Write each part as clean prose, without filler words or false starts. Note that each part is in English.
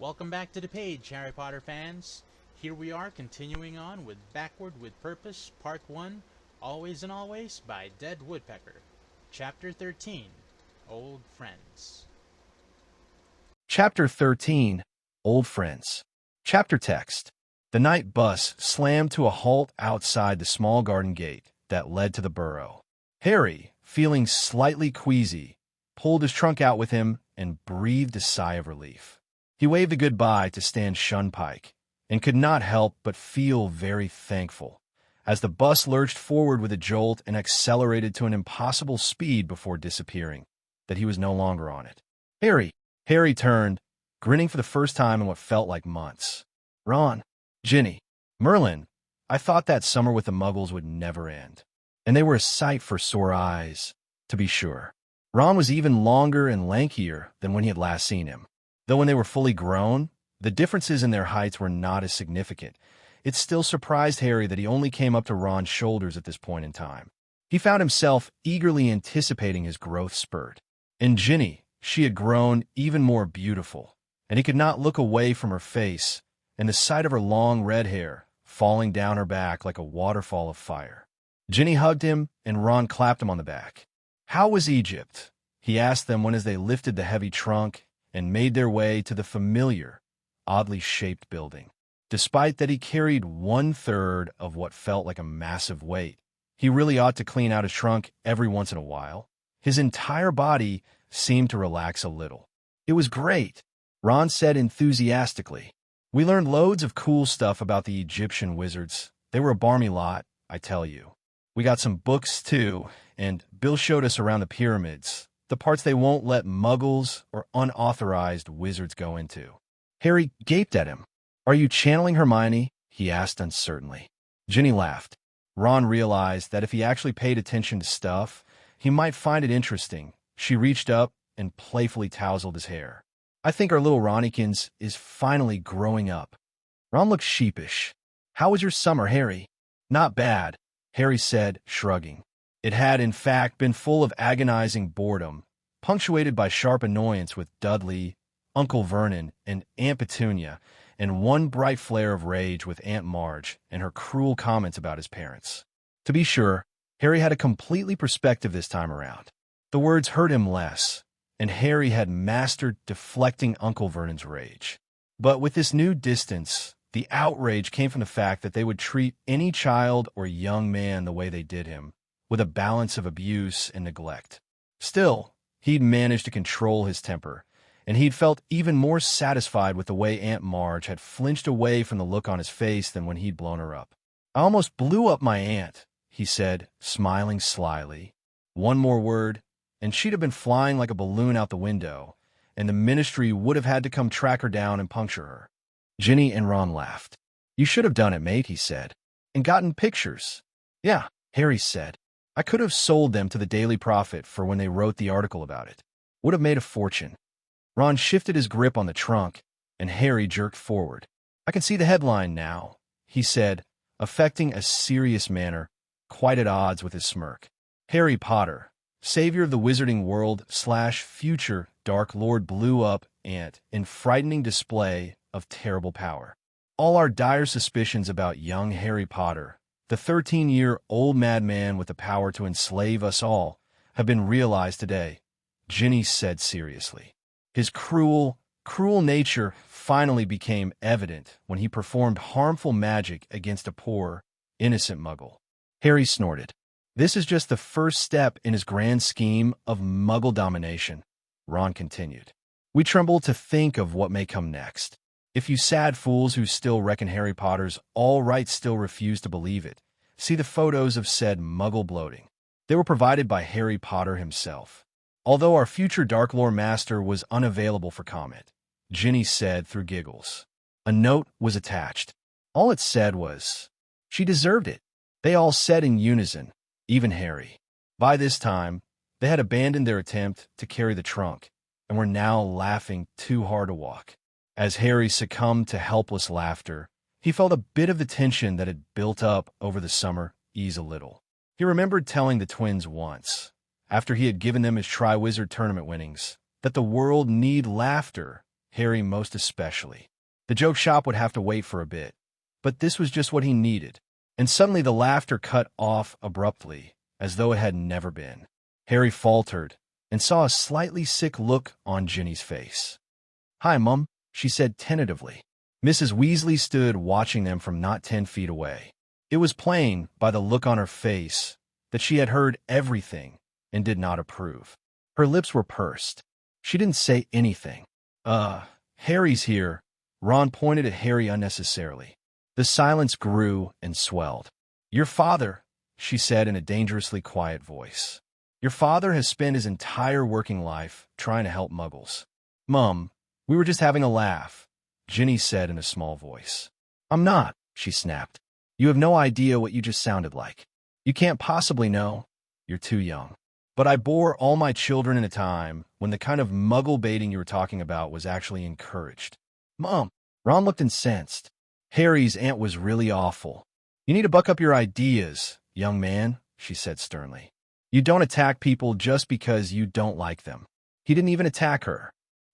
Welcome back to the page, Harry Potter fans. Here we are continuing on with Backward with Purpose, Part 1, Always and Always by Dead Woodpecker. Chapter 13, Old Friends. Chapter 13, Old Friends. Chapter text. The night bus slammed to a halt outside the small garden gate that led to the burrow. Harry, feeling slightly queasy, pulled his trunk out with him and breathed a sigh of relief. He waved a goodbye to Stan Shunpike and could not help but feel very thankful as the bus lurched forward with a jolt and accelerated to an impossible speed before disappearing, that he was no longer on it. Harry turned, grinning for the first time in what felt like months. Ron, Ginny, Merlin, I thought that summer with the Muggles would never end. And they were a sight for sore eyes, to be sure. Ron was even longer and lankier than when he had last seen him. Though when they were fully grown, the differences in their heights were not as significant. It still surprised Harry that he only came up to Ron's shoulders at this point in time. He found himself eagerly anticipating his growth spurt. And Ginny, she had grown even more beautiful, and he could not look away from her face and the sight of her long red hair falling down her back like a waterfall of fire. Ginny hugged him, and Ron clapped him on the back. "How was Egypt?" he asked them as they lifted the heavy trunk and made their way to the familiar, oddly shaped building. Despite that he carried 1/3 of what felt like a massive weight, he really ought to clean out his trunk every once in a while. His entire body seemed to relax a little. "It was great," Ron said enthusiastically. "We learned loads of cool stuff about the Egyptian wizards. They were a barmy lot, I tell you. We got some books, too, and Bill showed us around the pyramids, the parts they won't let Muggles or unauthorized wizards go into." Harry gaped at him. "Are you channeling Hermione?" he asked uncertainly. Ginny laughed. Ron realized that if he actually paid attention to stuff, he might find it interesting. She reached up and playfully tousled his hair. "I think our little Ronnikins is finally growing up." Ron looked sheepish. "How was your summer, Harry?" "Not bad," Harry said, shrugging. It had, in fact, been full of agonizing boredom, punctuated by sharp annoyance with Dudley, Uncle Vernon, and Aunt Petunia, and one bright flare of rage with Aunt Marge and her cruel comments about his parents. To be sure, Harry had a completely perspective this time around. The words hurt him less, and Harry had mastered deflecting Uncle Vernon's rage. But with this new distance, the outrage came from the fact that they would treat any child or young man the way they did him, with a balance of abuse and neglect. Still, he'd managed to control his temper, and he'd felt even more satisfied with the way Aunt Marge had flinched away from the look on his face than when he'd blown her up. "I almost blew up my aunt," he said, smiling slyly. One more word, and she'd have been flying like a balloon out the window, and the ministry would have had to come track her down and puncture her. Ginny and Ron laughed. "You should have done it, mate," he said, "and gotten pictures." "Yeah," Harry said. "I could have sold them to the Daily Prophet for when they wrote the article about it. Would have made a fortune." Ron shifted his grip on the trunk, and Harry jerked forward. "I can see the headline now," he said, affecting a serious manner, quite at odds with his smirk. "Harry Potter, savior of the wizarding world / future Dark Lord, blew up Aunt in frightening display of terrible power. All our dire suspicions about young Harry Potter, the 13-year-old madman with the power to enslave us all, have been realized today," Ginny said seriously. "His cruel nature finally became evident when he performed harmful magic against a poor, innocent Muggle." Harry snorted. "This is just the first step in his grand scheme of Muggle domination," Ron continued. "We tremble to think of what may come next. If you sad fools who still reckon Harry Potter's all right still refuse to believe it, see the photos of said Muggle bloating. They were provided by Harry Potter himself. Although our future Dark Lord Master was unavailable for comment," Ginny said through giggles. A note was attached. All it said was, "She deserved it." They all said in unison, even Harry. By this time, they had abandoned their attempt to carry the trunk and were now laughing too hard to walk. As Harry succumbed to helpless laughter, he felt a bit of the tension that had built up over the summer ease a little. He remembered telling the twins once, after he had given them his Triwizard Tournament winnings, that the world needed laughter Harry most especially. The joke shop would have to wait for a bit, but this was just what he needed. And suddenly the laughter cut off abruptly, as though it had never been. Harry faltered and saw a slightly sick look on Ginny's face. "Hi, Mum," she said tentatively. Mrs. Weasley stood watching them from not 10 feet away. It was plain by the look on her face that she had heard everything and did not approve. Her lips were pursed. She didn't say anything. Harry's here." Ron pointed at Harry unnecessarily. The silence grew and swelled. "Your father," she said in a dangerously quiet voice. "Your father has spent his entire working life trying to help Muggles." "Mum, we were just having a laugh," Ginny said in a small voice. "I'm not," she snapped. "You have no idea what you just sounded like. You can't possibly know. You're too young. But I bore all my children in a time when the kind of Muggle baiting you were talking about was actually encouraged." "Mom," Ron looked incensed. "Harry's aunt was really awful. You need to buck up your ideas, young man," she said sternly. "You don't attack people just because you don't like them." He didn't even attack her.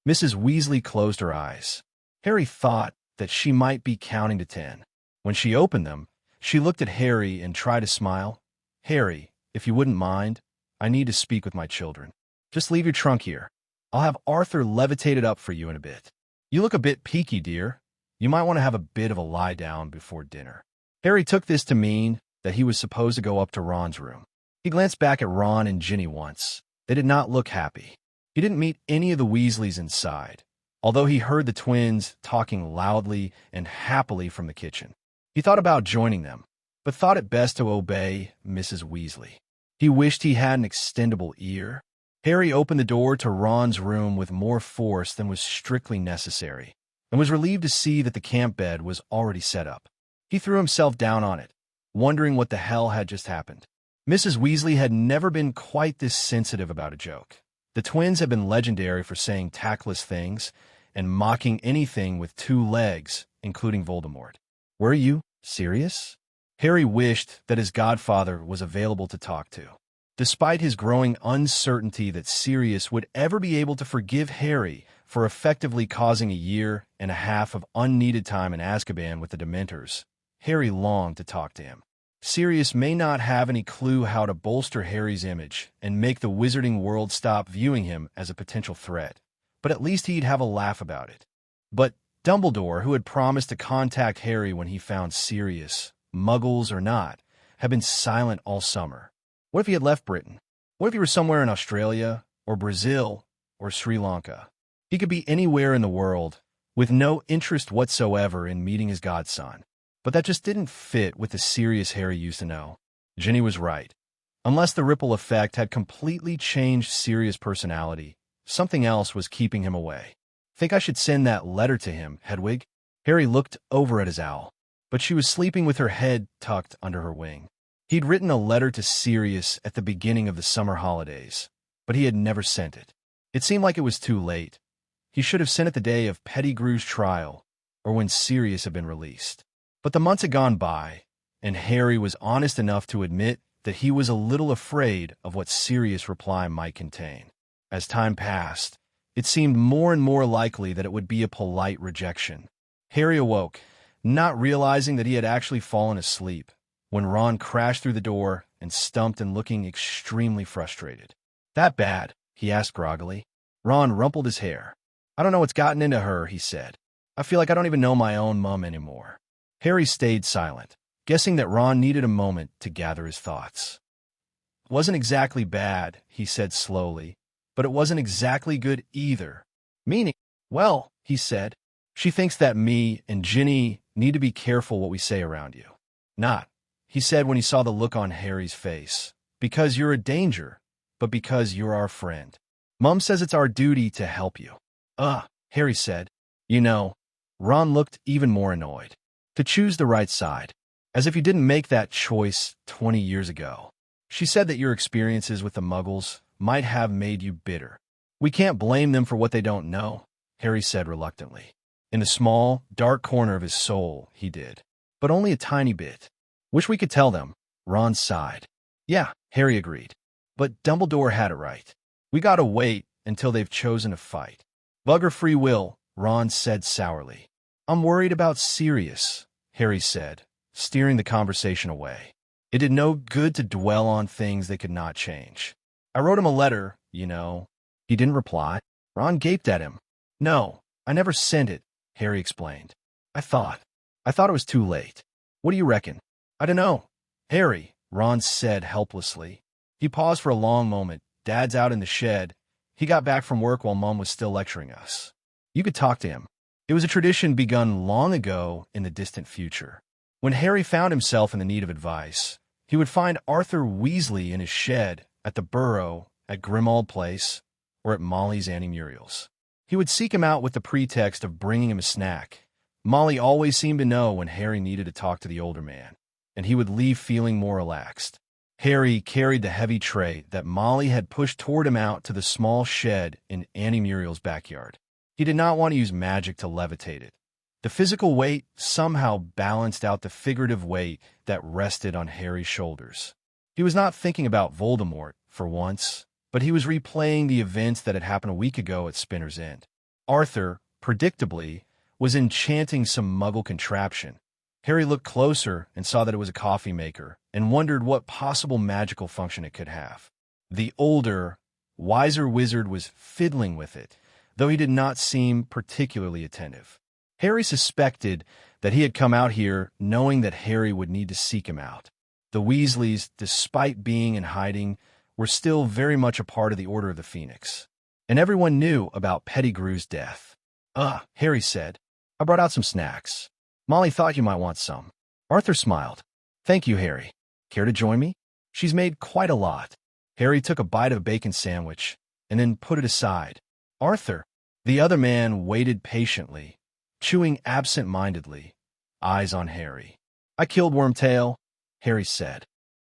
Mrs. Weasley closed her eyes. Harry thought that she might be counting to 10. When she opened them, she looked at Harry and tried to smile. "Harry, if you wouldn't mind, I need to speak with my children. Just leave your trunk here. I'll have Arthur levitate it up for you in a bit. You look a bit peaky, dear. You might want to have a bit of a lie down before dinner." Harry took this to mean that he was supposed to go up to Ron's room. He glanced back at Ron and Ginny once. They did not look happy. He didn't meet any of the Weasleys inside, although he heard the twins talking loudly and happily from the kitchen. He thought about joining them, but thought it best to obey Mrs. Weasley. He wished he had an extendable ear. Harry opened the door to Ron's room with more force than was strictly necessary, and was relieved to see that the camp bed was already set up. He threw himself down on it, wondering what the hell had just happened. Mrs. Weasley had never been quite this sensitive about a joke. The twins had been legendary for saying tactless things and mocking anything with 2 legs, including Voldemort. "Were you serious?" Harry wished that his godfather was available to talk to. Despite his growing uncertainty that Sirius would ever be able to forgive Harry for effectively causing a year and a half of unneeded time in Azkaban with the Dementors, Harry longed to talk to him. Sirius may not have any clue how to bolster Harry's image and make the wizarding world stop viewing him as a potential threat, but at least he'd have a laugh about it. But Dumbledore, who had promised to contact Harry when he found Sirius, Muggles or not, had been silent all summer. What if he had left Britain? What if he were somewhere in Australia, or Brazil, or Sri Lanka? He could be anywhere in the world, with no interest whatsoever in meeting his godson. But that just didn't fit with the Sirius Harry used to know. Ginny was right. Unless the ripple effect had completely changed Sirius' personality, something else was keeping him away. "Think I should send that letter to him, Hedwig?" Harry looked over at his owl, but she was sleeping with her head tucked under her wing. He'd written a letter to Sirius at the beginning of the summer holidays, but he had never sent it. It seemed like it was too late. He should have sent it the day of Pettigrew's trial, or when Sirius had been released. But the months had gone by, and Harry was honest enough to admit that he was a little afraid of what Sirius' reply might contain. As time passed, it seemed more and more likely that it would be a polite rejection. Harry awoke, not realizing that he had actually fallen asleep, when Ron crashed through the door and stumped and looking extremely frustrated. "That bad?" he asked groggily. Ron rumpled his hair. "I don't know what's gotten into her," he said. "I feel like I don't even know my own mum anymore." Harry stayed silent, guessing that Ron needed a moment to gather his thoughts. "It wasn't exactly bad," he said slowly, "but it wasn't exactly good either." "Meaning?" "Well," he said, "she thinks that me and Ginny need to be careful what we say around you." "Not," he said when he saw the look on Harry's face, "because you're a danger, but because you're our friend. Mum says it's our duty to help you." Harry said. "You know," Ron looked even more annoyed. "To choose the right side, as if you didn't make that choice 20 years ago. She said that your experiences with the Muggles might have made you bitter. We can't blame them for what they don't know," Harry said reluctantly. In the small, dark corner of his soul, he did. But only a tiny bit. "Wish we could tell them," Ron sighed. "Yeah," Harry agreed. "But Dumbledore had it right. We gotta wait until they've chosen to fight. Bugger free will," Ron said sourly. I'm worried about Sirius, Harry said, steering the conversation away. It did no good to dwell on things they could not change. I wrote him a letter, you know. He didn't reply. Ron gaped at him. No, I never sent it, Harry explained. I thought it was too late. What do you reckon? I don't know. Harry, Ron said helplessly. He paused for a long moment. Dad's out in the shed. He got back from work while Mom was still lecturing us. You could talk to him. It was a tradition begun long ago in the distant future. When Harry found himself in the need of advice, he would find Arthur Weasley in his shed, at the Burrow, at Grimmauld Place, or at Molly's Auntie Muriel's. He would seek him out with the pretext of bringing him a snack. Molly always seemed to know when Harry needed to talk to the older man, and he would leave feeling more relaxed. Harry carried the heavy tray that Molly had pushed toward him out to the small shed in Auntie Muriel's backyard. He did not want to use magic to levitate it. The physical weight somehow balanced out the figurative weight that rested on Harry's shoulders. He was not thinking about Voldemort, for once, but he was replaying the events that had happened a week ago at Spinner's End. Arthur, predictably, was enchanting some muggle contraption. Harry looked closer and saw that it was a coffee maker, and wondered what possible magical function it could have. The older, wiser wizard was fiddling with it, though he did not seem particularly attentive. Harry suspected that he had come out here knowing that Harry would need to seek him out. The Weasleys, despite being in hiding, were still very much a part of the Order of the Phoenix, and everyone knew about Pettigrew's death. Harry said, I brought out some snacks. Molly thought you might want some. Arthur smiled. Thank you, Harry. Care to join me? She's made quite a lot. Harry took a bite of a bacon sandwich and then put it aside. Arthur, the other man, waited patiently, chewing absent-mindedly, eyes on Harry. I killed Wormtail, Harry said.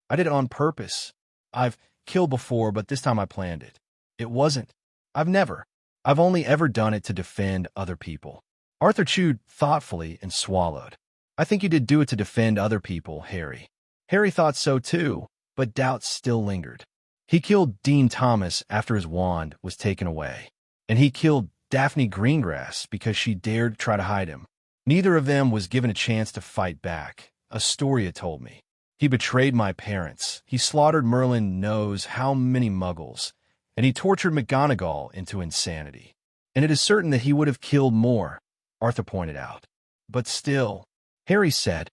I did it on purpose. I've killed before, but this time I planned it. It wasn't. I've only ever done it to defend other people. Arthur chewed thoughtfully and swallowed. I think you did do it to defend other people, Harry. Harry thought so too, but doubt still lingered. He killed Dean Thomas after his wand was taken away, and he killed Daphne Greengrass because she dared try to hide him. Neither of them was given a chance to fight back, Astoria told me. He betrayed my parents. He slaughtered Merlin knows how many muggles, and he tortured McGonagall into insanity. And it is certain that he would have killed more, Arthur pointed out. But still, Harry said,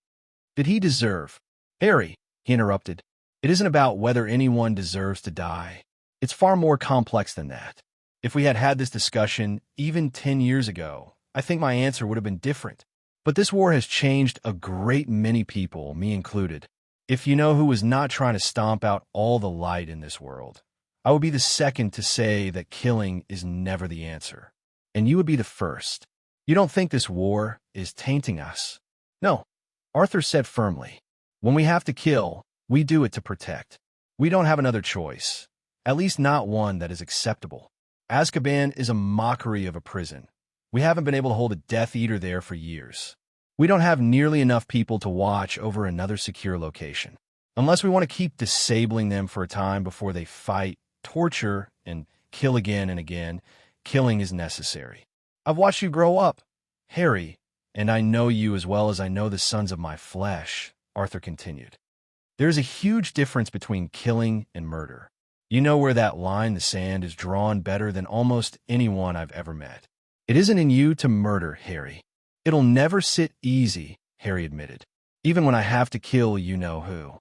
did he deserve? Harry, he interrupted, it isn't about whether anyone deserves to die. It's far more complex than that. If we had had this discussion even 10 years ago, I think my answer would have been different. But this war has changed a great many people, me included. If you know who was not trying to stomp out all the light in this world, I would be the second to say that killing is never the answer. And you would be the first. You don't think this war is tainting us? No, Arthur said firmly. When we have to kill, we do it to protect. We don't have another choice, at least not one that is acceptable. Azkaban is a mockery of a prison. We haven't been able to hold a Death Eater there for years. We don't have nearly enough people to watch over another secure location. Unless we want to keep disabling them for a time before they fight, torture, and kill again and again, killing is necessary. I've watched you grow up, Harry, and I know you as well as I know the sons of my flesh, Arthur continued. There is a huge difference between killing and murder. You know where that line in the sand is drawn better than almost anyone I've ever met. It isn't in you to murder, Harry. It'll never sit easy, Harry admitted, even when I have to kill you-know-who.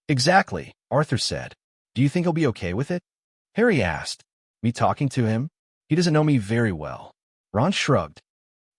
Exactly, Arthur said. Do you think he'll be okay with it? Harry asked. Me talking to him? He doesn't know me very well. Ron shrugged.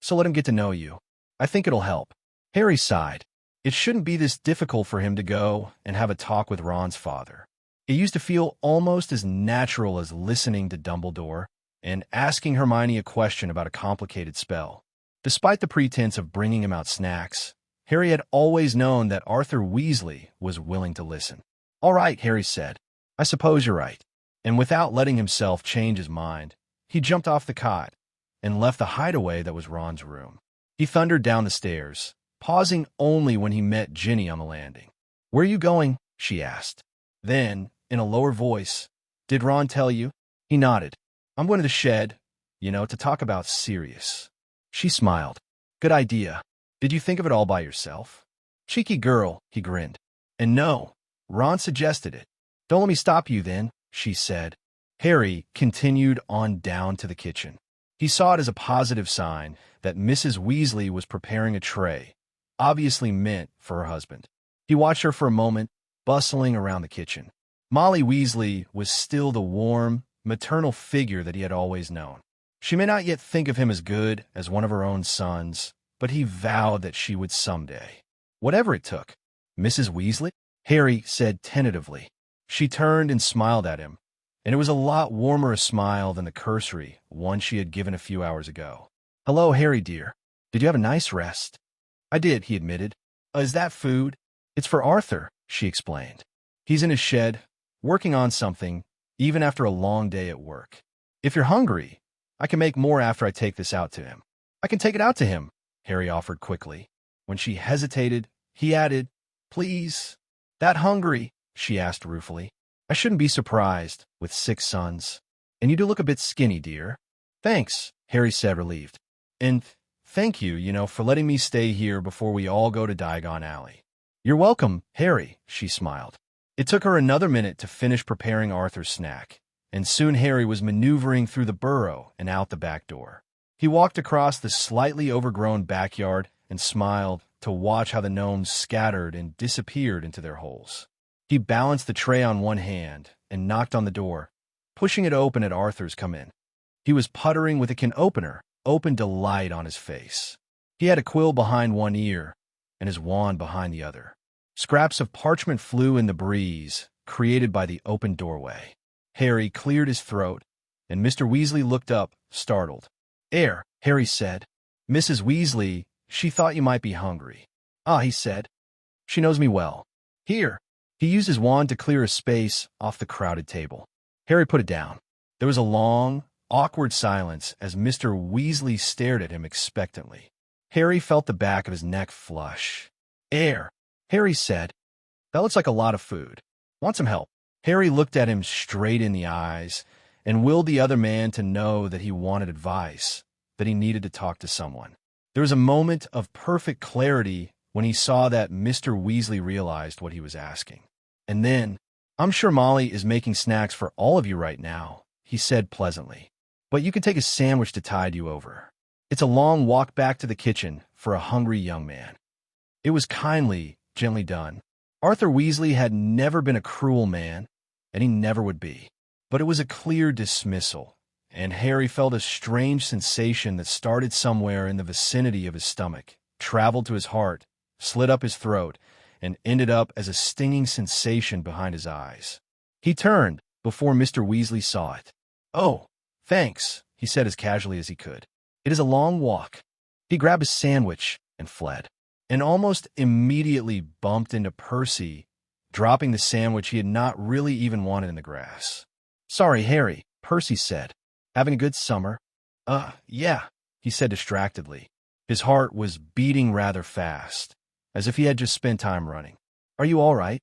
So let him get to know you. I think it'll help. Harry sighed. It shouldn't be this difficult for him to go and have a talk with Ron's father. It used to feel almost as natural as listening to Dumbledore and asking Hermione a question about a complicated spell. Despite the pretense of bringing him out snacks, Harry had always known that Arthur Weasley was willing to listen. All right, Harry said. I suppose you're right. And without letting himself change his mind, he jumped off the cot and left the hideaway that was Ron's room. He thundered down the stairs, pausing only when he met Ginny on the landing. Where are you going? She asked. Then, in a lower voice, did Ron tell you? He nodded. I'm going to the shed, to talk about Sirius. She smiled. Good idea. Did you think of it all by yourself? Cheeky girl, he grinned. And no, Ron suggested it. Don't let me stop you then, she said. Harry continued on down to the kitchen. He saw it as a positive sign that Mrs. Weasley was preparing a tray, obviously meant for her husband. He watched her for a moment, bustling around the kitchen. Molly Weasley was still the warm, maternal figure that he had always known. She may not yet think of him as good as one of her own sons, but he vowed that she would someday. Whatever it took. Mrs. Weasley? Harry said tentatively. She turned and smiled at him, and it was a lot warmer a smile than the cursory one she had given a few hours ago. Hello, Harry dear. Did you have a nice rest? I did, he admitted. Is that food? It's for Arthur, she explained. He's in his shed, working on something, even after a long day at work. If you're hungry, I can make more after I take this out to him. I can take it out to him, Harry offered quickly. When she hesitated, he added, Please. That hungry? She asked ruefully. I shouldn't be surprised, with 6 sons. And you do look a bit skinny, dear. Thanks, Harry said, relieved. And thank you, for letting me stay here before we all go to Diagon Alley. You're welcome, Harry, she smiled. It took her another minute to finish preparing Arthur's snack, and soon Harry was maneuvering through the burrow and out the back door. He walked across the slightly overgrown backyard and smiled to watch how the gnomes scattered and disappeared into their holes. He balanced the tray on one hand and knocked on the door, pushing it open at Arthur's come in. He was puttering with a can opener, open delight on his face. He had a quill behind one ear and his wand behind the other. Scraps of parchment flew in the breeze, created by the open doorway. Harry cleared his throat, and Mr. Weasley looked up, startled. Air, Harry said. Mrs. Weasley, she thought you might be hungry. Ah, he said. She knows me well. Here. He used his wand to clear a space off the crowded table. Harry put it down. There was a long, awkward silence as Mr. Weasley stared at him expectantly. Harry felt the back of his neck flush. Air, Harry said. That looks like a lot of food. Want some help? Harry looked at him straight in the eyes and willed the other man to know that he wanted advice, that he needed to talk to someone. There was a moment of perfect clarity when he saw that Mr. Weasley realized what he was asking. And then, I'm sure Molly is making snacks for all of you right now, he said pleasantly. But you can take a sandwich to tide you over. It's a long walk back to the kitchen for a hungry young man. It was kindly, gently done. Arthur Weasley had never been a cruel man, and he never would be. But it was a clear dismissal, and Harry felt a strange sensation that started somewhere in the vicinity of his stomach, traveled to his heart, slid up his throat, and ended up as a stinging sensation behind his eyes. He turned before Mr. Weasley saw it. Oh, thanks, he said as casually as he could. It is a long walk. He grabbed his sandwich and fled, and almost immediately bumped into Percy, dropping the sandwich he had not really even wanted in the grass. Sorry, Harry, Percy said. Having a good summer? Yeah, he said distractedly. His heart was beating rather fast, as if he had just spent time running. Are you all right?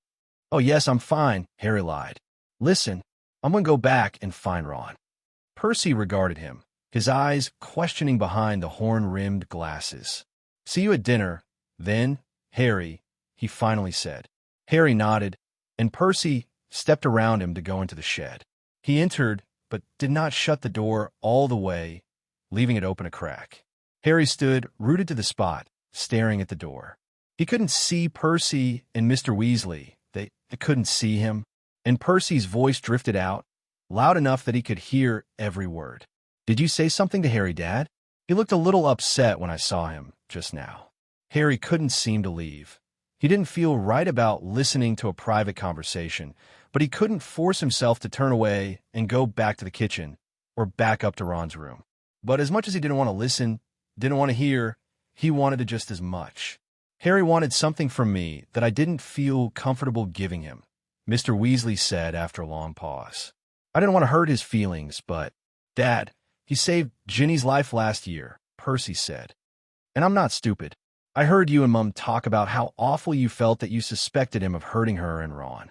Oh, yes, I'm fine, Harry lied. Listen, I'm going to go back and find Ron. Percy regarded him, his eyes questioning behind the horn-rimmed glasses. See you at dinner, then, Harry, he finally said. Harry nodded, and Percy stepped around him to go into the shed. He entered, but did not shut the door all the way, leaving it open a crack. Harry stood rooted to the spot, staring at the door. He couldn't see Percy and Mr. Weasley. They couldn't see him, and Percy's voice drifted out, loud enough that he could hear every word. Did you say something to Harry, Dad? He looked a little upset when I saw him just now. Harry couldn't seem to leave. He didn't feel right about listening to a private conversation, but he couldn't force himself to turn away and go back to the kitchen or back up to Ron's room. But as much as he didn't want to listen, didn't want to hear, he wanted it just as much. Harry wanted something from me that I didn't feel comfortable giving him, Mr. Weasley said after a long pause. I didn't want to hurt his feelings, but, Dad, he saved Ginny's life last year, Percy said. And I'm not stupid. I heard you and Mum talk about how awful you felt that you suspected him of hurting her and Ron.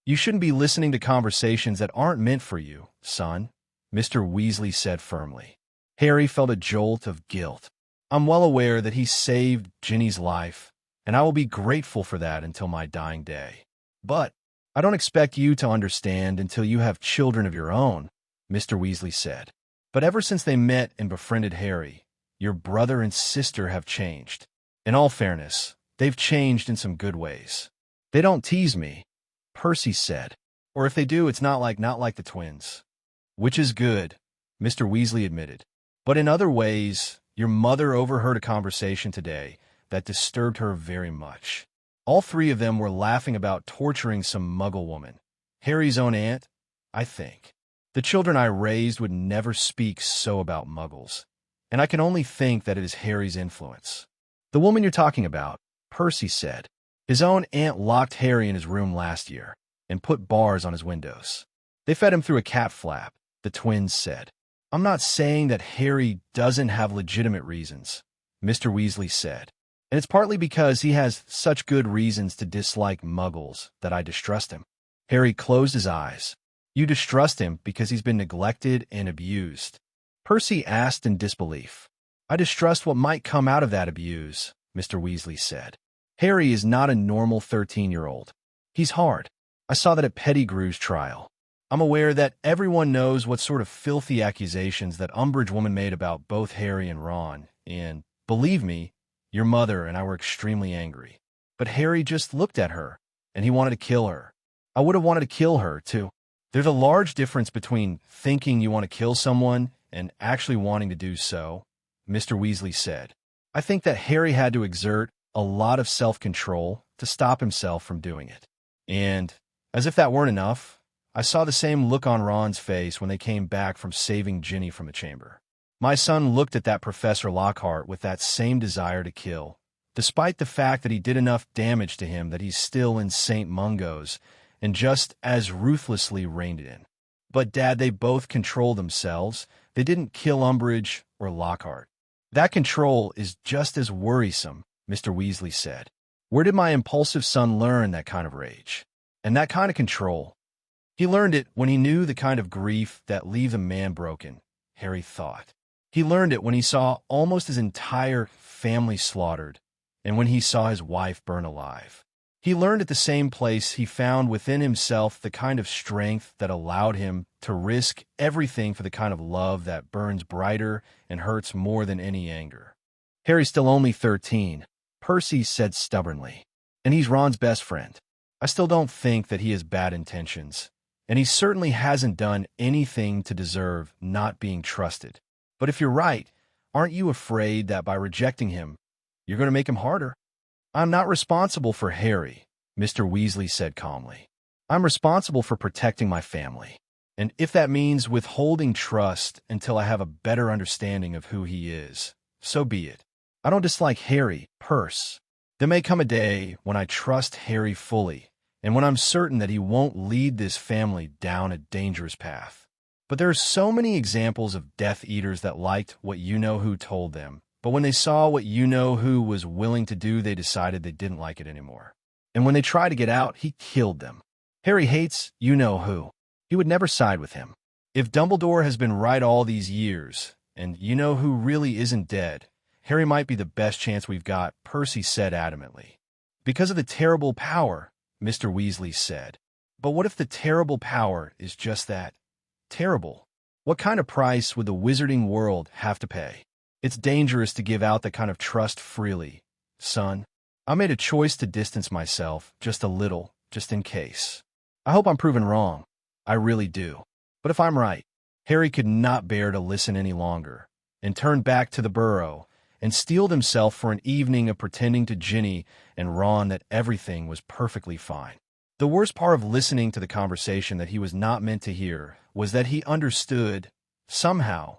You shouldn't be listening to conversations that aren't meant for you, son, Mr. Weasley said firmly. Harry felt a jolt of guilt. I'm well aware that he saved Ginny's life, and I will be grateful for that until my dying day. But I don't expect you to understand until you have children of your own, Mr. Weasley said. But ever since they met and befriended Harry, your brother and sister have changed. In all fairness, they've changed in some good ways. They don't tease me, Percy said. Or if they do, it's not like the twins. Which is good, Mr. Weasley admitted. But in other ways, your mother overheard a conversation today that disturbed her very much. All three of them were laughing about torturing some Muggle woman. Harry's own aunt, I think. The children I raised would never speak so about Muggles. And I can only think that it is Harry's influence. The woman you're talking about, Percy said. His own aunt locked Harry in his room last year and put bars on his windows. They fed him through a cat flap, the twins said. I'm not saying that Harry doesn't have legitimate reasons, Mr. Weasley said. And it's partly because he has such good reasons to dislike Muggles that I distrust him. Harry closed his eyes. You distrust him because he's been neglected and abused. Percy asked in disbelief. I distrust what might come out of that abuse, Mr. Weasley said. Harry is not a normal 13-year-old. He's hard. I saw that at Pettigrew's trial. I'm aware that everyone knows what sort of filthy accusations that Umbridge woman made about both Harry and Ron, and, believe me, your mother and I were extremely angry. But Harry just looked at her, and he wanted to kill her. I would have wanted to kill her, too. There's a large difference between thinking you want to kill someone and actually wanting to do so, Mr. Weasley said. I think that Harry had to exert a lot of self-control to stop himself from doing it. And, as if that weren't enough, I saw the same look on Ron's face when they came back from saving Ginny from the chamber. My son looked at that Professor Lockhart with that same desire to kill, despite the fact that he did enough damage to him that he's still in St. Mungo's and just as ruthlessly reined it in. But, Dad, they both control themselves. They didn't kill Umbridge or Lockhart. That control is just as worrisome, Mr. Weasley said. Where did my impulsive son learn that kind of rage? And that kind of control? He learned it when he knew the kind of grief that leaves a man broken, Harry thought. He learned it when he saw almost his entire family slaughtered, and when he saw his wife burn alive. He learned at the same place he found within himself the kind of strength that allowed him to risk everything for the kind of love that burns brighter and hurts more than any anger. Harry's still only 13, Percy said stubbornly, and he's Ron's best friend. I still don't think that he has bad intentions, and he certainly hasn't done anything to deserve not being trusted. But if you're right, aren't you afraid that by rejecting him, you're going to make him harder? I'm not responsible for Harry, Mr. Weasley said calmly. I'm responsible for protecting my family. And if that means withholding trust until I have a better understanding of who he is, so be it. I don't dislike Harry, Percy. There may come a day when I trust Harry fully, and when I'm certain that he won't lead this family down a dangerous path. But there are so many examples of Death Eaters that liked what you-know-who told them, but when they saw what you-know-who was willing to do, they decided they didn't like it anymore. And when they tried to get out, he killed them. Harry hates you-know-who. He would never side with him. If Dumbledore has been right all these years, and you-know-who really isn't dead, Harry might be the best chance we've got, Percy said adamantly. Because of the terrible power, Mr. Weasley said. But what if the terrible power is just that? Terrible. What kind of price would the wizarding world have to pay? It's dangerous to give out that kind of trust freely, son. I made a choice to distance myself just a little, just in case. I hope I'm proven wrong. I really do. But if I'm right, Harry could not bear to listen any longer, and turned back to the burrow, and steeled himself for an evening of pretending to Ginny and Ron that everything was perfectly fine. The worst part of listening to the conversation that he was not meant to hear was that he understood, somehow,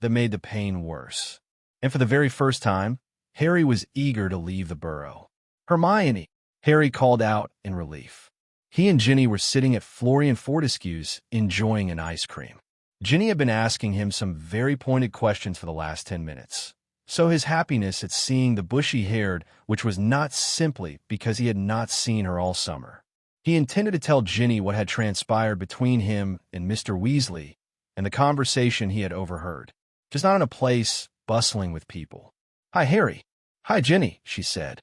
that made the pain worse. And for the very first time, Harry was eager to leave the burrow. Hermione, Harry called out in relief. He and Ginny were sitting at Florian Fortescue's enjoying an ice cream. Ginny had been asking him some very pointed questions for the last 10 minutes. So his happiness at seeing the bushy-haired, which was not simply because he had not seen her all summer. He intended to tell Ginny what had transpired between him and Mr. Weasley and the conversation he had overheard, just not in a place bustling with people. "Hi, Harry." "Hi, Ginny," she said.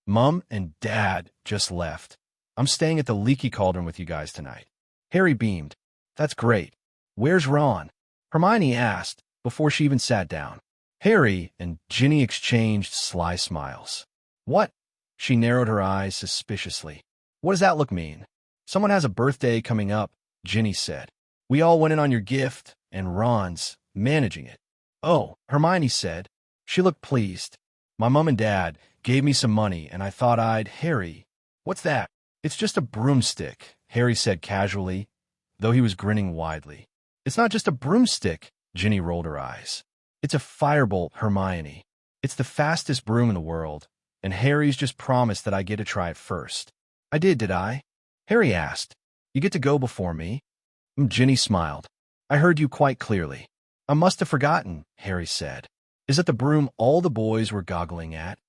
"Mum and Dad just left. I'm staying at the Leaky Cauldron with you guys tonight." Harry beamed. "That's great. Where's Ron?" Hermione asked before she even sat down. Harry and Ginny exchanged sly smiles. "What?" She narrowed her eyes suspiciously. "What does that look mean?" "Someone has a birthday coming up," Ginny said. "We all went in on your gift, and Ron's managing it." "Oh," Hermione said. She looked pleased. "My mum and dad gave me some money, and I thought I'd—" "Harry, what's that?" "It's just a broomstick," Harry said casually, though he was grinning widely. "It's not just a broomstick," Ginny rolled her eyes. "It's a firebolt, Hermione. It's the fastest broom in the world, and Harry's just promised that I get to try it first." "I did I?" Harry asked. "You get to go before me?" Ginny smiled. "I heard you quite clearly." "I must have forgotten," Harry said. "Is it the broom all the boys were goggling at?"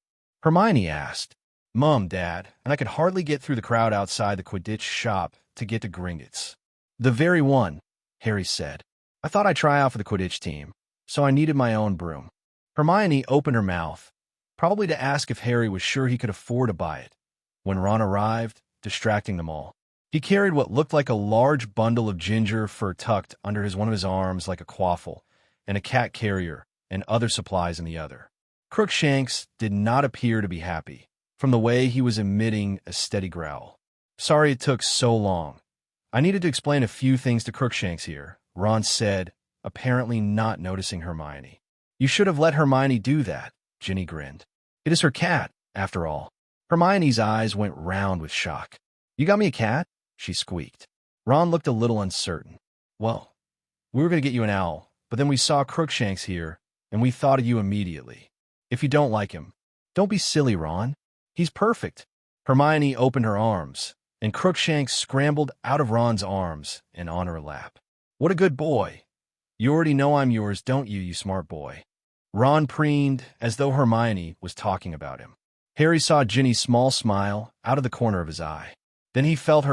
Hermione asked. "Mum, Dad, and I could hardly get through the crowd outside the Quidditch shop to get to Gringotts." "The very one," Harry said. "I thought I'd try out for the Quidditch team, so I needed my own broom." Hermione opened her mouth, probably to ask if Harry was sure he could afford to buy it, when Ron arrived, distracting them all. He carried what looked like a large bundle of ginger fur tucked under one of his arms like a quaffle, and a cat carrier and other supplies in the other. Crookshanks did not appear to be happy, from the way he was emitting a steady growl. "Sorry it took so long. I needed to explain a few things to Crookshanks here," Ron said, apparently not noticing Hermione. "You should have let Hermione do that," Ginny grinned. "It is her cat, after all." Hermione's eyes went round with shock. "You got me a cat?" she squeaked. Ron looked a little uncertain. "Well, we were going to get you an owl, but then we saw Crookshanks here, and we thought of you immediately. If you don't like him, don't be silly, Ron. He's perfect." Hermione opened her arms, and Crookshanks scrambled out of Ron's arms and on her lap. "What a good boy. You already know I'm yours, don't you, you smart boy?" Ron preened as though Hermione was talking about him. Harry saw Ginny's small smile out of the corner of his eye. Then he felt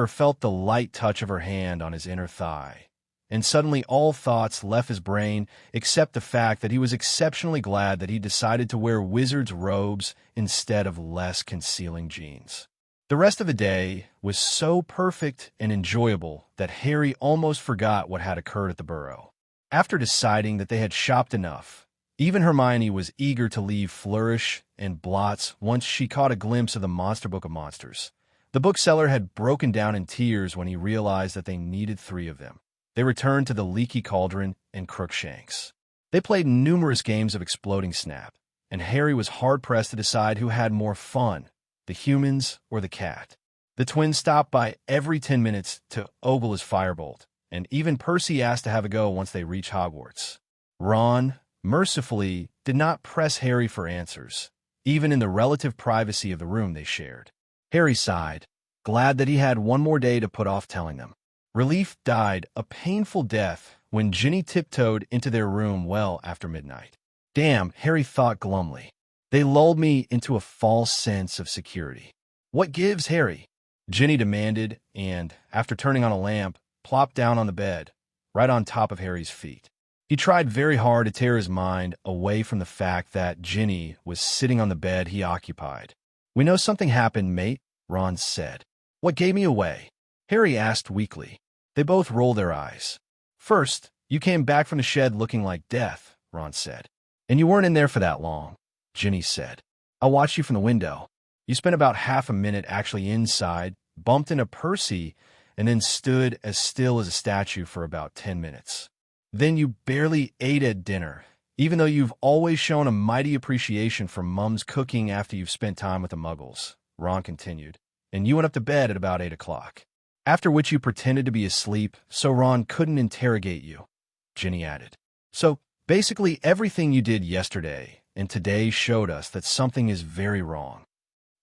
the light touch of her hand on his inner thigh, and suddenly all thoughts left his brain except the fact that he was exceptionally glad that he decided to wear wizard's robes instead of less concealing jeans. The rest of the day was so perfect and enjoyable that Harry almost forgot what had occurred at the Burrow. After deciding that they had shopped enough, even Hermione was eager to leave Flourish and Blots once she caught a glimpse of the Monster Book of Monsters. The bookseller had broken down in tears when he realized that they needed 3 of them. They returned to the Leaky Cauldron and Crookshanks. They played numerous games of Exploding Snap, and Harry was hard-pressed to decide who had more fun, the humans or the cat. The twins stopped by every 10 minutes to ogle his firebolt, and even Percy asked to have a go once they reached Hogwarts. Ron, mercifully, did not press Harry for answers, even in the relative privacy of the room they shared. Harry sighed, glad that he had one more day to put off telling them. Relief died a painful death when Ginny tiptoed into their room well after midnight. "Damn," Harry thought glumly. "They lulled me into a false sense of security." "What gives, Harry?" Ginny demanded, and, after turning on a lamp, plopped down on the bed, right on top of Harry's feet. He tried very hard to tear his mind away from the fact that Ginny was sitting on the bed he occupied. "We know something happened, mate," Ron said. "What gave me away?" Harry asked weakly. They both rolled their eyes. "First, you came back from the shed looking like death," Ron said. "And you weren't in there for that long," Ginny said. "I watched you from the window. You spent about half a minute actually inside, bumped into Percy, and then stood as still as a statue for about 10 minutes. Then you barely ate at dinner, even though you've always shown a mighty appreciation for Mum's cooking after you've spent time with the Muggles," Ron continued. "And you went up to bed at about 8 o'clock. After which you pretended to be asleep so Ron couldn't interrogate you," Ginny added. "So, basically everything you did yesterday and today showed us that something is very wrong."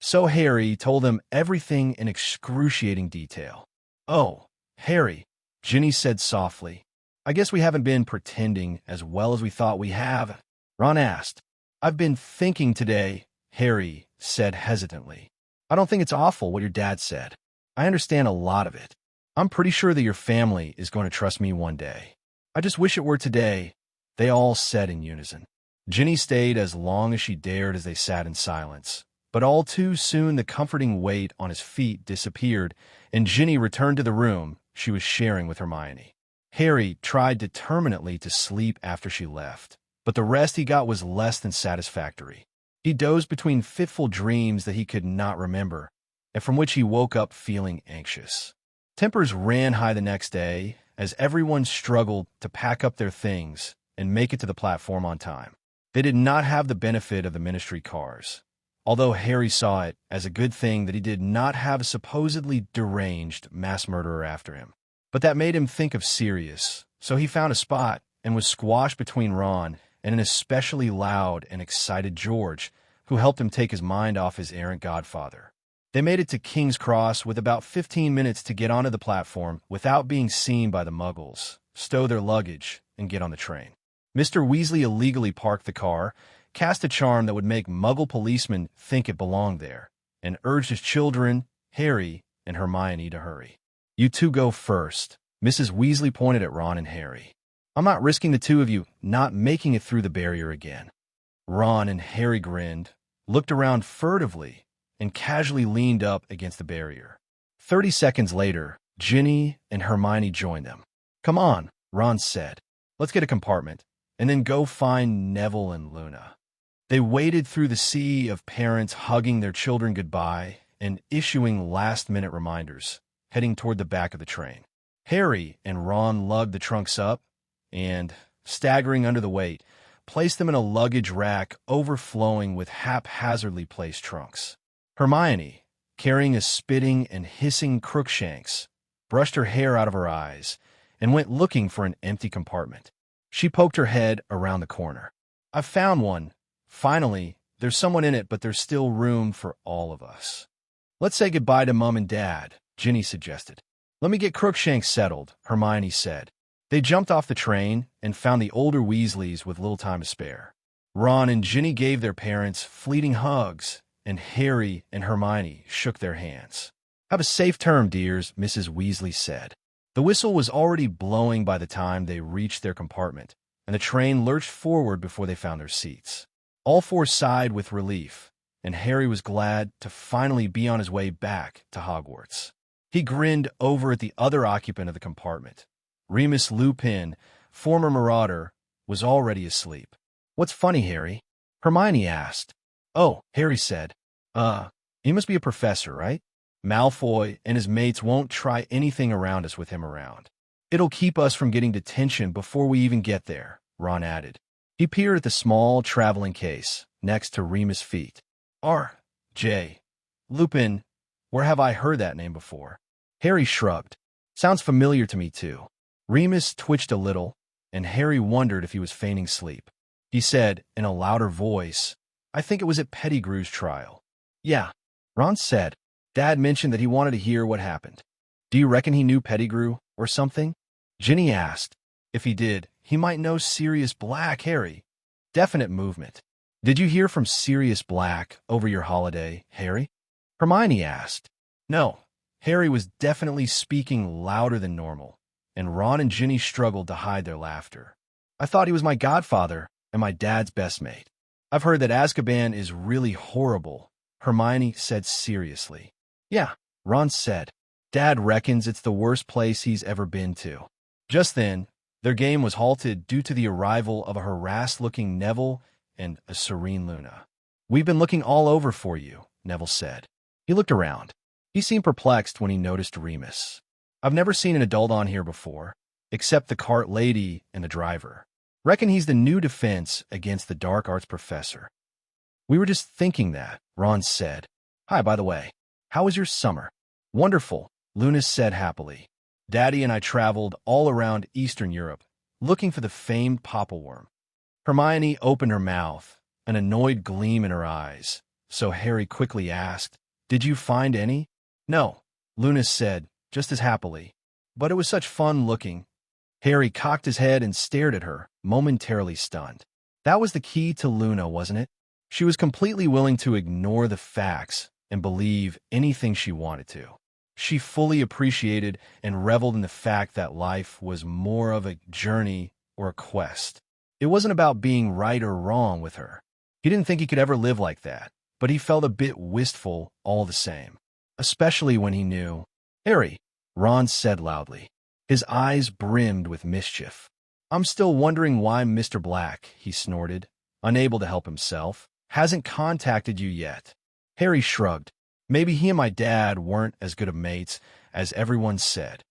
So Harry told them everything in excruciating detail. "Oh, Harry," Ginny said softly, "I guess we haven't been pretending as well as we thought we have." Ron asked. "I've been thinking today," Harry said hesitantly. "I don't think it's awful what your dad said. I understand a lot of it. I'm pretty sure that your family is going to trust me one day. I just wish it were today," they all said in unison. Ginny stayed as long as she dared as they sat in silence. But all too soon the comforting weight on his feet disappeared, and Ginny returned to the room she was sharing with Hermione. Harry tried determinedly to sleep after she left, but the rest he got was less than satisfactory. He dozed between fitful dreams that he could not remember, and from which he woke up feeling anxious. Tempers ran high the next day as everyone struggled to pack up their things and make it to the platform on time. They did not have the benefit of the ministry cars, although Harry saw it as a good thing that he did not have a supposedly deranged mass murderer after him. But that made him think of Sirius, so he found a spot and was squashed between Ron and an especially loud and excited George, who helped him take his mind off his errant godfather. They made it to King's Cross with about 15 minutes to get onto the platform without being seen by the Muggles, stow their luggage, and get on the train. Mr. Weasley illegally parked the car, cast a charm that would make Muggle policemen think it belonged there, and urged his children, Harry and Hermione, to hurry. "You two go first." Mrs. Weasley pointed at Ron and Harry. "I'm not risking the two of you not making it through the barrier again." Ron and Harry grinned, looked around furtively, and casually leaned up against the barrier. 30 seconds later, Ginny and Hermione joined them. "Come on," Ron said. "Let's get a compartment, and then go find Neville and Luna." They waded through the sea of parents hugging their children goodbye and issuing last-minute reminders, heading toward the back of the train. Harry and Ron lugged the trunks up and, staggering under the weight, placed them in a luggage rack overflowing with haphazardly placed trunks. Hermione, carrying a spitting and hissing Crookshanks, brushed her hair out of her eyes and went looking for an empty compartment. She poked her head around the corner. "I've found one. Finally, there's someone in it, but there's still room for all of us." "Let's say goodbye to Mum and Dad," Ginny suggested. "Let me get Crookshanks settled," Hermione said. They jumped off the train and found the older Weasleys with little time to spare. Ron and Ginny gave their parents fleeting hugs, and Harry and Hermione shook their hands. "Have a safe term, dears," Mrs. Weasley said. The whistle was already blowing by the time they reached their compartment, and the train lurched forward before they found their seats. All four sighed with relief, and Harry was glad to finally be on his way back to Hogwarts. He grinned over at the other occupant of the compartment. Remus Lupin, former marauder, was already asleep. "What's funny, Harry?" Hermione asked. "Oh," Harry said. He must be a professor, right? Malfoy and his mates won't try anything around us with him around. It'll keep us from getting detention before we even get there," Ron added. He peered at the small traveling case next to Remus' feet. "R.J. Lupin, where have I heard that name before?" Harry shrugged. "Sounds familiar to me, too." Remus twitched a little, and Harry wondered if he was feigning sleep. He said, in a louder voice, "I think it was at Pettigrew's trial." "Yeah," Ron said. "Dad mentioned that he wanted to hear what happened." "Do you reckon he knew Pettigrew or something?" Ginny asked. "If he did, he might know Sirius Black, Harry." Definite movement. "Did you hear from Sirius Black over your holiday, Harry?" Hermione asked. No, Harry was definitely speaking louder than normal, and Ron and Ginny struggled to hide their laughter. "I thought he was my godfather and my dad's best mate." "I've heard that Azkaban is really horrible," Hermione said seriously. "Yeah," Ron said. "Dad reckons it's the worst place he's ever been to." Just then, their game was halted due to the arrival of a harassed-looking Neville and a serene Luna. "We've been looking all over for you," Neville said. He looked around. He seemed perplexed when he noticed Remus. "I've never seen an adult on here before, except the cart lady and the driver. Reckon he's the new defense against the dark arts professor." "We were just thinking that," Ron said. "Hi, by the way. How was your summer?" "Wonderful," Luna said happily. "Daddy and I traveled all around Eastern Europe, looking for the famed Poppleworm." Hermione opened her mouth, an annoyed gleam in her eyes, so Harry quickly asked, "Did you find any?" "No," Luna said, just as happily. "But it was such fun looking." Harry cocked his head and stared at her, momentarily stunned. That was the key to Luna, wasn't it? She was completely willing to ignore the facts and believe anything she wanted to. She fully appreciated and reveled in the fact that life was more of a journey or a quest It wasn't about being right or wrong with her. He didn't think he could ever live like that, but he felt a bit wistful all the same, especially when he knew. "Harry," Ron said loudly. His eyes brimmed with mischief. "I'm still wondering why Mr. Black," he snorted, unable to help himself, "hasn't contacted you yet." Harry shrugged. Maybe he and my dad weren't as good of mates as everyone said.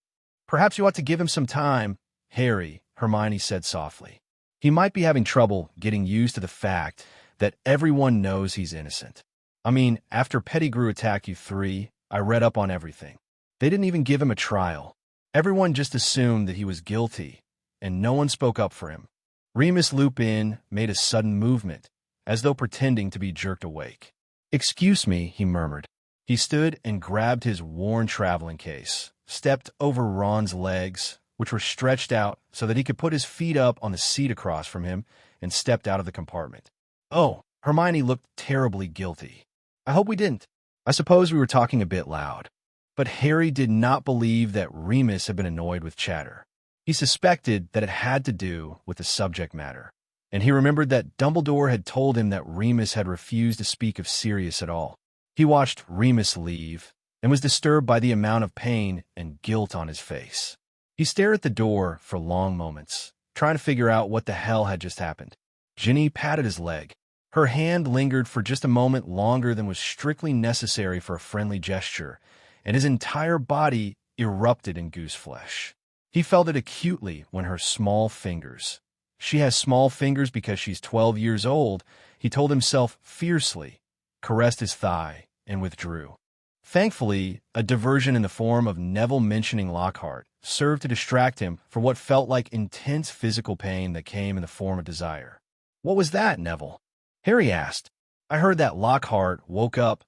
"Perhaps you ought to give him some time." "Harry," Hermione said softly. "He might be having trouble getting used to the fact that everyone knows he's innocent. I mean, after Pettigrew attacked you three, I read up on everything. They didn't even give him a trial. Everyone just assumed that he was guilty, and no one spoke up for him." Remus Lupin made a sudden movement, as though pretending to be jerked awake. "Excuse me," he murmured. He stood and grabbed his worn traveling case, stepped over Ron's legs, which were stretched out so that he could put his feet up on the seat across from him, and stepped out of the compartment. "Oh," Hermione looked terribly guilty. "I hope we didn't. I suppose we were talking a bit loud." But Harry did not believe that Remus had been annoyed with chatter. He suspected that it had to do with the subject matter, and he remembered that Dumbledore had told him that Remus had refused to speak of Sirius at all. He watched Remus leave and was disturbed by the amount of pain and guilt on his face. He stared at the door for long moments, trying to figure out what the hell had just happened. Ginny patted his leg. Her hand lingered for just a moment longer than was strictly necessary for a friendly gesture, and his entire body erupted in goose flesh. He felt it acutely when her small fingers. She has small fingers because she's 12 years old, he told himself fiercely, caressed his thigh, and withdrew. Thankfully, a diversion in the form of Neville mentioning Lockhart served to distract him from what felt like intense physical pain that came in the form of desire. "What was that, Neville?" Harry asked. "I heard that Lockhart woke up."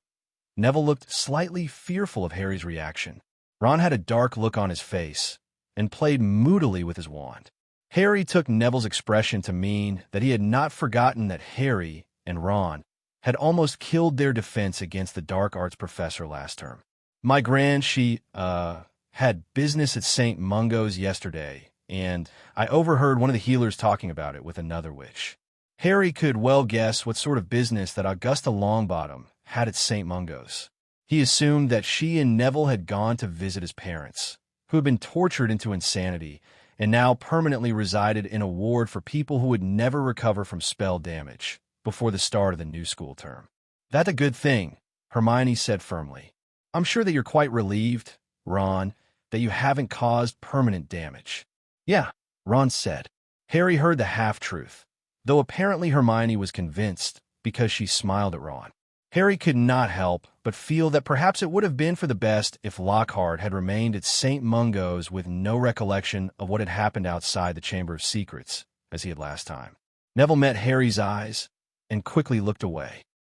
Neville looked slightly fearful of Harry's reaction. Ron had a dark look on his face and played moodily with his wand. Harry took Neville's expression to mean that he had not forgotten that Harry and Ron had almost killed their defense against the dark arts professor last term. "My gran, she, had business at St. Mungo's yesterday, and I overheard one of the healers talking about it with another witch." Harry could well guess what sort of business that Augusta Longbottom had at St. Mungo's. He assumed that she and Neville had gone to visit his parents, who had been tortured into insanity and now permanently resided in a ward for people who would never recover from spell damage before the start of the new school term. "That's a good thing," Hermione said firmly. "I'm sure that you're quite relieved, Ron, that you haven't caused permanent damage." "Yeah," Ron said. Harry heard the half-truth, though apparently Hermione was convinced because she smiled at Ron. Harry could not help but feel that perhaps it would have been for the best if Lockhart had remained at St. Mungo's with no recollection of what had happened outside the Chamber of Secrets, as he had last time. Neville met Harry's eyes and quickly looked away.